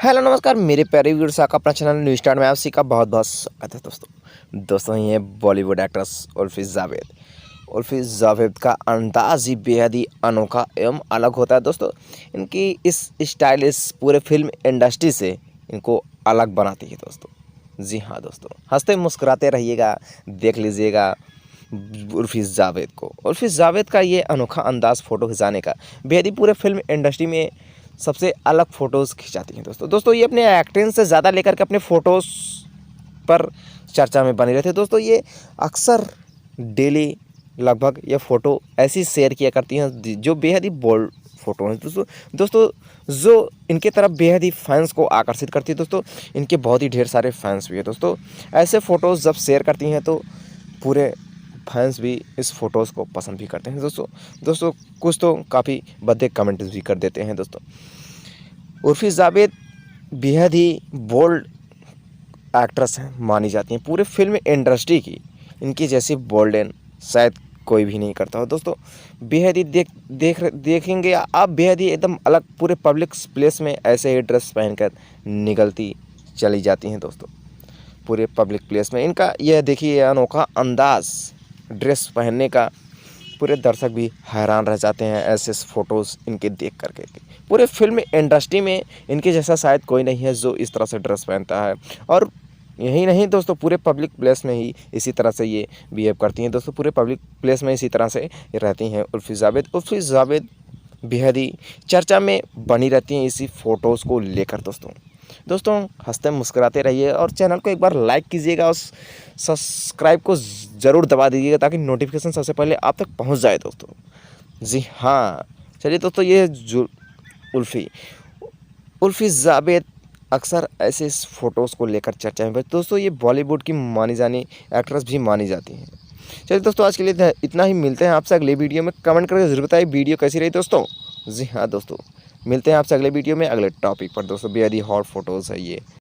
Hello नमस्कार मेरे प्यारे व्यूअर्स, आपका अपना चैनल न्यू स्टार में आप सभी का बहुत बहुत स्वागत है। दोस्तों ये बॉलीवुड एक्ट्रेस उर्फी जावेद। उर्फी जावेद का अंदाज ही बेहद ही अनोखा एवं अलग होता है। दोस्तों इनकी इस स्टाइलिश पूरे फिल्म इंडस्ट्री से इनको अलग बनाती है। दोस्तों जी हाँ दोस्तों, हंसते मुस्कुराते रहिएगा, देख लीजिएगा उर्फी जावेद को। उर्फी जावेद का ये अनोखा अंदाज़ फ़ोटो खिंचाने का बेहद ही पूरे फिल्म इंडस्ट्री में सबसे अलग फ़ोटोज़ खिंचाती हैं। दोस्तों ये अपने एक्टिंग से ज़्यादा लेकर के अपने फ़ोटोज़ पर चर्चा में बनी रहती है। दोस्तों ये अक्सर डेली लगभग ये फ़ोटो ऐसी शेयर किया करती हैं जो बेहद ही बोल्ड फ़ोटो हैं। दोस्तों जो इनके तरफ बेहद ही फैंस को आकर्षित करती है। दोस्तों इनके बहुत ही ढेर सारे फैंस भी हैं। दोस्तों ऐसे फ़ोटोज़ जब शेयर करती हैं तो पूरे फैंस भी इस फ़ोटोज़ को पसंद भी करते हैं। दोस्तों कुछ तो काफ़ी भद्दे कमेंट्स भी कर देते हैं। दोस्तों उर्फी जावेद बेहद ही बोल्ड एक्ट्रेस हैं मानी जाती हैं पूरे फिल्म इंडस्ट्री की। इनकी जैसी बोल्डन शायद कोई भी नहीं करता हो। दोस्तों बेहद ही देखेंगे आप, बेहद ही एकदम अलग पूरे पब्लिक प्लेस में ऐसे ही ड्रेस पहनकर निकलती चली जाती हैं। दोस्तों पूरे पब्लिक प्लेस में इनका यह देखिए अनोखा अंदाज़ ड्रेस पहनने का पूरे दर्शक भी हैरान रह जाते हैं ऐसे फ़ोटोज़ इनके देख करके। पूरे फिल्म इंडस्ट्री में इनके जैसा शायद कोई नहीं है जो इस तरह से ड्रेस पहनता है। और यही नहीं दोस्तों, पूरे पब्लिक प्लेस में ही इसी तरह से ये बिहेव करती हैं। दोस्तों पूरे पब्लिक प्लेस में इसी तरह से रहती हैं उर्फी जावेद। उर्फी जावेद बेहद ही चर्चा में बनी रहती हैं इसी फ़ोटोज़ को लेकर। दोस्तों हंसते मुस्कुराते रहिए और चैनल को एक बार लाइक कीजिएगा और सब्सक्राइब को ज़रूर दबा दीजिएगा ताकि नोटिफिकेशन सबसे पहले आप तक पहुंच जाए। दोस्तों जी हाँ, चलिए दोस्तों ये जो उर्फी जावेद अक्सर ऐसे फ़ोटोज़ को लेकर चर्चा में। दोस्तों ये बॉलीवुड की मानी जानी एक्ट्रेस भी मानी जाती हैं। चलिए दोस्तों आज के लिए इतना ही, मिलते हैं आपसे अगले वीडियो में। कमेंट करके ज़रूर बताइए वीडियो कैसी रही दोस्तों। जी हाँ दोस्तों, मिलते हैं आपसे अगले वीडियो में अगले टॉपिक पर। दोस्तों बेहद ही हॉट फोटोज़ है ये।